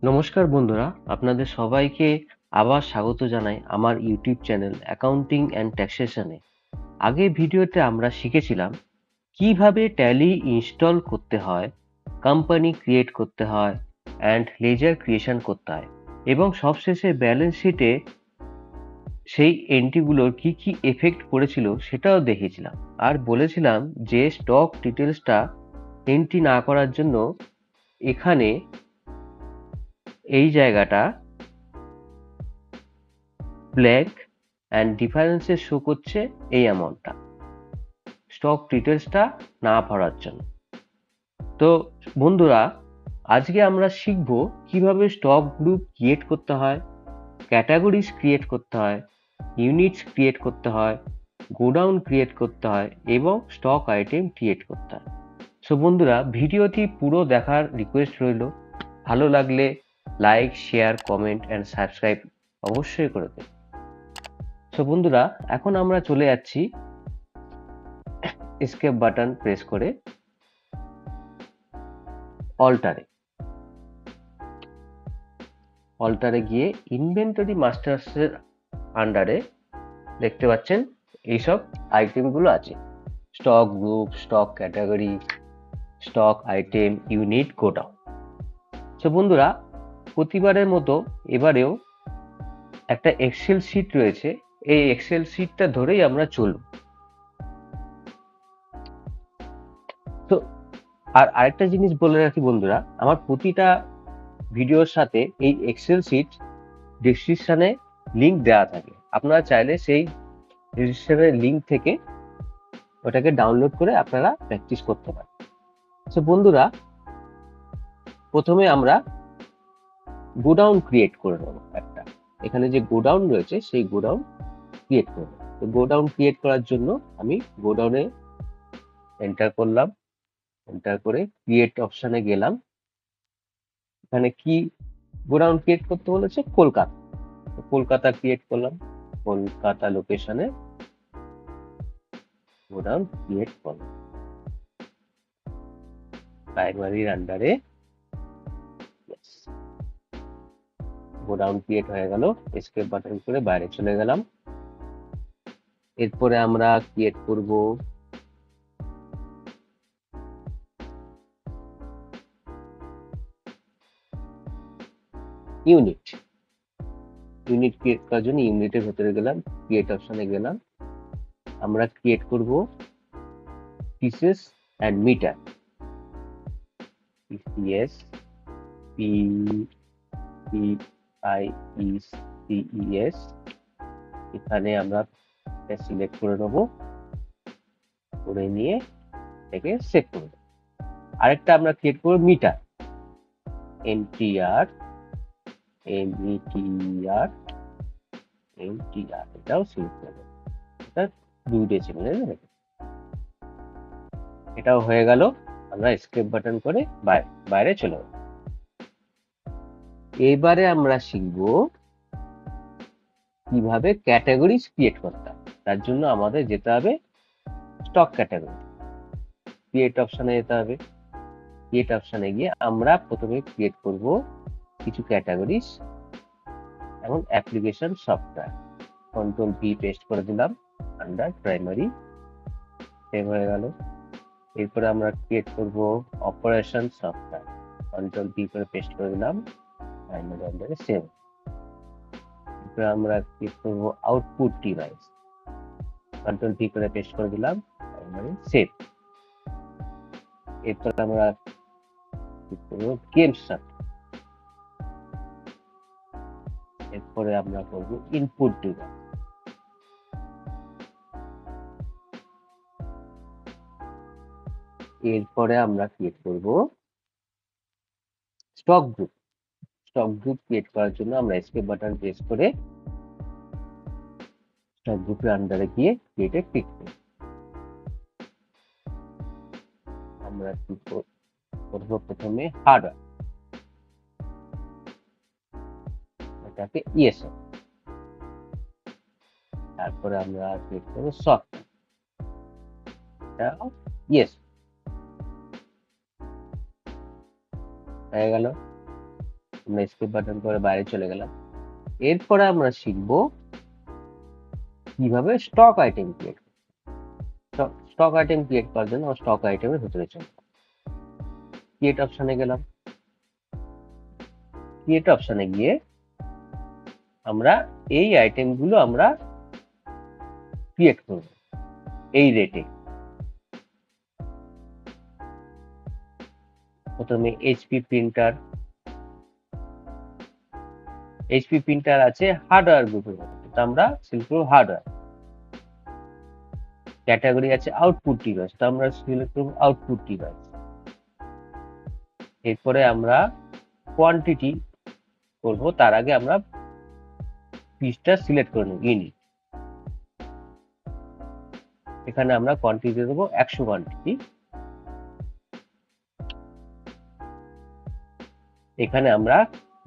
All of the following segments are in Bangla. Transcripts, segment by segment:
নমস্কার বন্ধুরা, আপনাদের সবাইকে আবার স্বাগত জানাই আমার ইউটিউব চ্যানেল অ্যাকাউন্টিং অ্যান্ড ট্যাক্সেশনে। আগের ভিডিওতে আমরা শিখেছিলাম কিভাবে ট্যালি ইনস্টল করতে হয়, কোম্পানি ক্রিয়েট করতে হয় অ্যান্ড লেজার ক্রিয়েশন করতে হয় এবং সবশেষে ব্যালেন্স শিটে সেই এন্ট্রিগুলোর কি কি এফেক্ট পড়েছিল সেটাও দেখেছিলাম। আর বলেছিলাম যে স্টক ডিটেলসটা এন্ট্রি না করার জন্য এখানে এই জায়গাটা ব্ল্যাঙ্ক অ্যান্ড ডিফারেন্সে শো করছে এই অ্যামাউন্টটা স্টক ডিটেলসটা না ভরার জন্য। তো বন্ধুরা, আজকে আমরা শিখব কিভাবে স্টক গ্রুপ ক্রিয়েট করতে হয়, ক্যাটাগরিজ ক্রিয়েট করতে হয়, ইউনিটস ক্রিয়েট করতে হয়, গোডাউন ক্রিয়েট করতে হয় এবং স্টক আইটেম ক্রিয়েট করতে হয়। সো বন্ধুরা, ভিডিওটি পুরো দেখার রিকোয়েস্ট রইল। ভালো লাগলে like, share, comment and subscribe অবশ্যই করে দেবেন। সো বন্ধুরা, এখন আমরা চলে যাচ্ছি এসকেপ বাটন প্রেস করে অল্টারে গিয়ে ইনভেন্টরি মাস্টার্সের আন্ডারে দেখতে পাচ্ছেন এইসব আইটেমগুলো আছে: stock group, stock category, stock item, unit, godown. So বন্ধুরা, প্রতিবারের মতো এবারেও একটা এক্সেল শিট রয়েছে। এই এক্সেল শিটটা ধরেই আমরা চলব। তো আরেকটা জিনিস বলে রাখি বন্ধুরা, আমার প্রতিটা ভিডিওর সাথে এই এক্সেল শিট ডেসক্রিপশনে লিংক দেওয়া থাকে। আপনারা চাইলে সেই ডেসক্রিপশনের লিংক থেকে ওটাকে ডাউনলোড করে আপনারা প্র্যাকটিস করতে পারেন। সো বন্ধুরা, প্রথমে আমরা গোডাউন ক্রিয়েট করে নেব একটা। এখানে যে গোডাউন রয়েছে সেই গোডাউন ক্রিয়েট করব। তো গোডাউন ক্রিয়েট করার জন্য আমি গোডাউনে এন্টার করলাম, এন্টার করে ক্রিয়েট অপশনে গেলাম। এখানে কি গোডাউন ক্রিয়েট করতে বলেছে? কলকাতা। কলকাতা ক্রিয়েট করলাম, কলকাতা লোকেশনে গোডাউন ক্রিয়েট করলাম। প্রাইমারির আন্ডারে গোডাউন ক্রিয়েট হয়ে গেল। এসকেপ বাটন করে বাইরে চলে গেলাম। এরপরে আমরা ক্রিয়েট করব ইউনিট। ইউনিট ক্রিয়েট করার জন্য ইউনিটের ভেতরে গেলাম, ক্রিয়েট অপশনে গেলাম। আমরা ক্রিয়েট করব পিসেস অ্যান্ড মিটার, পিসিএস, পিআইইসিইএস। এখানে আমরা সিলেক্ট করে নেব, করে নিয়ে এটাকে সেভ করে দেব। আরেকটা আমরা ক্রিয়েট করব মিটার, এমটিআর, এমইটিআর, এমটিআর। এটাও সিলেক্ট করে দেব। এটা 2 ডেসিমেলের হবে। এটাও হয়ে গেল। আমরা এসকেপ বাটন করে বাইরে চলে যাব। এবারে আমরা শিখব কিভাবে ক্যাটাগরিজ ক্রিয়েট করতে হবে। তার জন্য আমাদের যেতে হবে স্টক ক্যাটাগরি। ক্রিয়েট অপশনে যেতে হবে। ক্রিয়েট অপশনে গিয়ে আমরা প্রথমে ক্রিয়েট করব কিছু ক্যাটাগরিজ, এবং application software. Control V paste করে দিলাম আন্ডার প্রাইমারি, সেভ হয়ে গেল। এরপরে আমরা ক্রিয়েট করব অপারেশন সফটওয়্যার। কন্ট্রোল ভি করে পেস্ট করে দিলাম প্রাইমারি আন্ডারে, সেভ। এরপরে আমরা ক্রিয়েট করব আউটপুট ডিভাইস। কন্ট্রোল ভি করে পেস্ট করে দিলাম প্রাইমারি, সেভ। এরপরে আমরা ক্রিয়েট করব গেম সফটওয়্যার। এরপরে আমরা করব ইনপুট ডিভাইস। এরপরে আমরা ক্রিয়েট করব stock group. Stock group create করার জন্য আমরা এসকেপ বাটন প্রেস করে স্টক গ্রুপের আন্ডারে গিয়ে ক্রিয়েটে ক্লিক করব। আমরা কি করব? প্রথমে হার্ডওয়্যার, এটাকে ইয়েস। তারপরে আমরা ক্লিক করব সফটওয়্যার, এটা ইয়েস হয়ে গেল। আমরা স্কেপ বাটন করে বাইরে চলে গেলাম। এরপরে আমরা শিখব কিভাবে stock item create. Stock item create করার জন্য স্টক আইটেমের ভিতরে চলে ক্রিয়েট অপশনে গেলাম। ক্রিয়েট অপশনে গিয়ে আমরা এই আইটেমগুলো আমরা ক্রিয়েট করব এই রেটে। প্রথমে এইচপি প্রিন্টার আছে হার্ডওয়্যার গ্রুপের মধ্যে, তো আমরা সিলেক্ট করব হার্ডওয়্যার। ক্যাটাগরি আছে আউটপুট ডিভাইস, তো আমরা সিলেক্ট করব আউটপুট ডিভাইস। এরপরে আমরা কোয়ান্টিটি করব, তার আগে আমরা পিসটা সিলেক্ট করে নেব ইউনিট। এখানে আমরা কোয়ান্টিটি দেবো 100 কোয়ান্টিটি। এখানে আমরা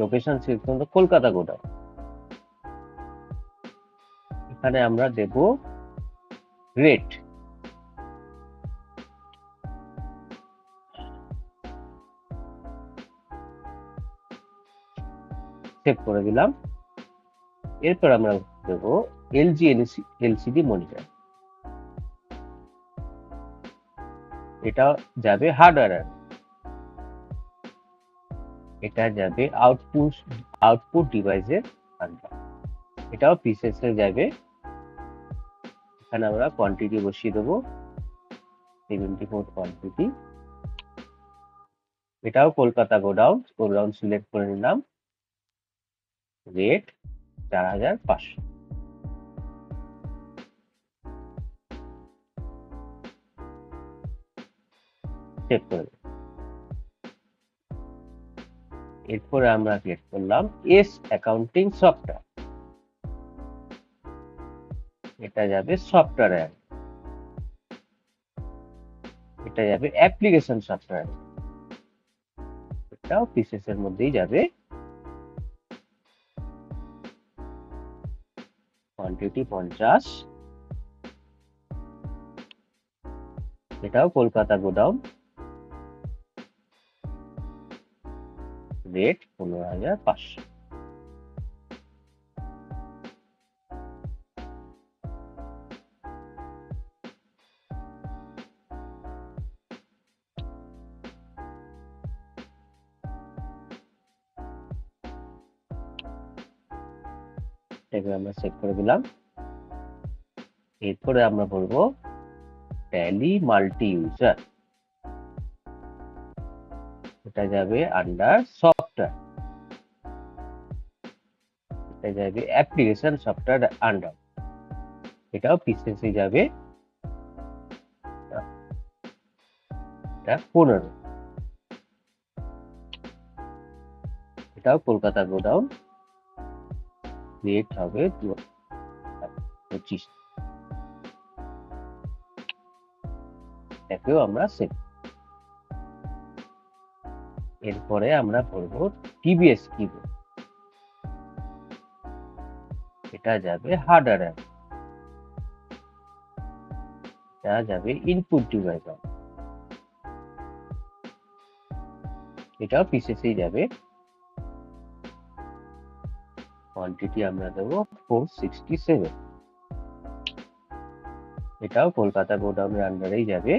লোকেশন সিলেক্ট করব কলকাতা গোডাউন। এখানে আমরা দেব রেট, সেভ করে দিলাম। এরপর আমরা দেব এলজি এলসিডি মনিটর, এটা যাবে হার্ডওয়্যার, এটা যাবে আউটপুট ডিভাইসের আন্ডার, এটাও পিসেস এ যাবে। এখানে আমরা কোয়ান্টিটি বসিয়ে দেবো 74 কোয়ান্টিটি। এটাও কলকাতা গোডাউন সিলেক্ট করে নিলাম। রেট 4500। সেভ করে দেব। এরপরে আমরা ক্রিয়েট করলাম এস অ্যাকাউন্টিং সফটওয়্যার, এটা যাবে সফটওয়্যার, এটা যাবে অ্যাপ্লিকেশন সফটওয়্যার, এটাও পিসেস এর মধ্যেই যাবে। কোয়ান্টিটি 50, এটাও কলকাতা গোডাউন। রেট 15500। এটাকে আমরা সেভ করে দিলাম। এরপরে আমরা বলবো ট্যালি মাল্টি ইউজার, এটা যাবে আন্ডার সফটওয়্যার, এটা যাবে অ্যাপ্লিকেশন সফটওয়্যার আন্ডার, এটাও পিসেসে যাবে। এটা 15, এটাও কলকাতা গোডাউন। রেট হবে 25। এটাকেও আমরা সেভ। এরপরে আমরা বলবো টিভিএস কিবোর্ড, এটা যাবে হার্ডওয়্যার, এটা যাবে ইনপুট ডিভাইস, এটাও পিসেসেই যাবে। কোয়ান্টিটি আমরা দেবো 467, এটাও কলকাতা গোডাউনের আন্ডারেই যাবে।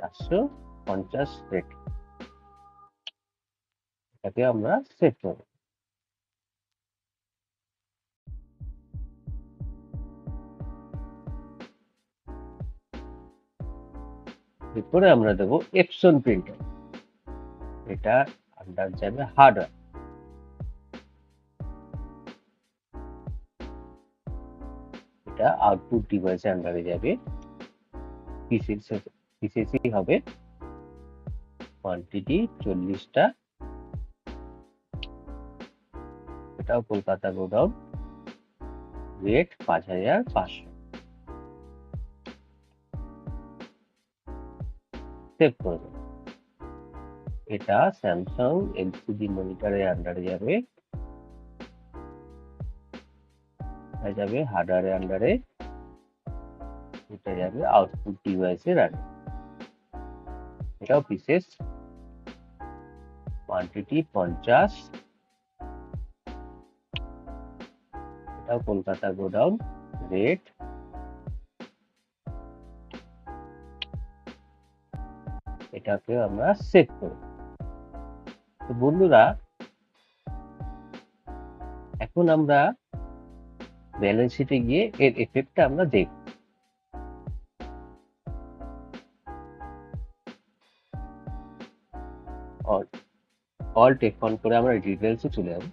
450 রেট, এটাকে আমরা সেভ করব। এরপরে আমরা দেবো এপসন প্রিন্টার, এটা আন্ডার যাবে হার্ডওয়্যার, এটা আউটপুট ডিভাইসের আন্ডারে যাবে। পিসিসি হবে। কোয়ান্টিটি 40টা, এটাও কলকাতা গোডাউন। রেট 5500। সেভ করে দেব। এটা স্যামসাং এলসিডি মনিটরের আন্ডারে যাবে, এটা যাবে হার্ডওয়্যারের আন্ডারে, এটা যাবে আউটপুট ডিভাইসের আন্ডারে, এটাও পিসেস কোয়ান্টিটি 50, এটাও কলকাতা গোডাউন, রেট, এটাকে আমরা সেভ করি। তো বন্ধুরা, এখন আমরা ব্যালেন্স শিটে গিয়ে এর এফেক্টটা আমরা দেখব। অল্ট F1 করে আমরা ডিটেলসে চলে যাব।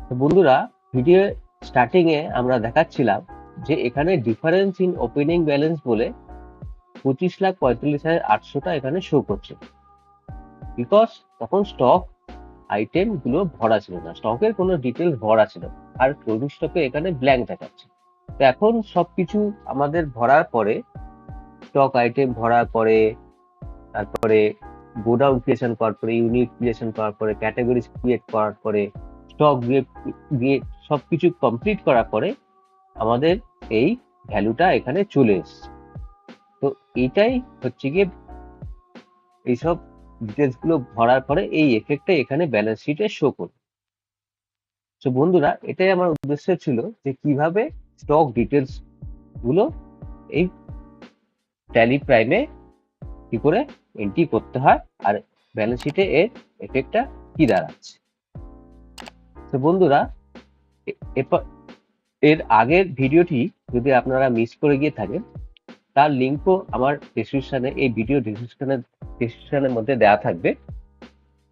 তো বন্ধুরা, ভিডিও স্টার্টিং এ আমরা দেখাচ্ছিলাম যে এখানে ডিফারেন্স ইন ওপেনিং ব্যালেন্স বলে 25,45,800টা এখানে শো করছে, বিকজ তখন স্টক আইটেম গুলো ভরা ছিল না, স্টকের কোনো ডিটেলস ভরা ছিল না, আর ক্লোজিং স্টকে এখানে ব্ল্যাঙ্ক দেখাচ্ছে। তো এখন সবকিছু আমাদের ভরার পরে, স্টক আইটেম ভরার পরে, তারপরে গোডাউন ক্রিয়েশন করার পরে, ইউনিট ক্রিয়েশন করার পরে, ক্যাটাগরি ক্রিয়েট করার পরে, স্টক দিয়ে সবকিছু কমপ্লিট করার পরে আমাদের এই ভ্যালুটা এখানে চলে এসছে। তো এইটাই হচ্ছে গিয়ে এইসব ডিটেলস গুলো ভরার পরে এই এফেক্টটা এখানে ব্যালেন্স শিটে শো করবে। তো বন্ধুরা, এটাই আমার উদ্দেশ্য ছিল যে কিভাবে স্টক ডিটেলস গুলো এই ট্যালি প্রাইমে কি করে এন্ট্রি করতে হয়, আর ব্যালেন্স শিটে এর এফেক্টটা কি দাঁড়াচ্ছে। তো বন্ধুরা, এর আগের ভিডিওটি যদি আপনারা মিস করে গিয়ে থাকেন, তার লিঙ্কও আমার ডেসক্রিপশনে, এই ভিডিও ডেসক্রিপশনের মধ্যে দেওয়া থাকবে।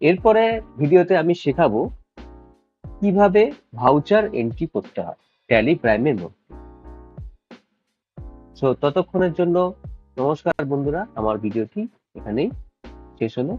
এরপরে ভিডিওতে আমি শেখাবো কিভাবে ভাউচার এন্ট্রি করতে হয় ট্যালি প্রাইমের মধ্যে। ততক্ষণের জন্য নমস্কার বন্ধুরা, আমার ভিডিওটি এখানেই শেষ হলো।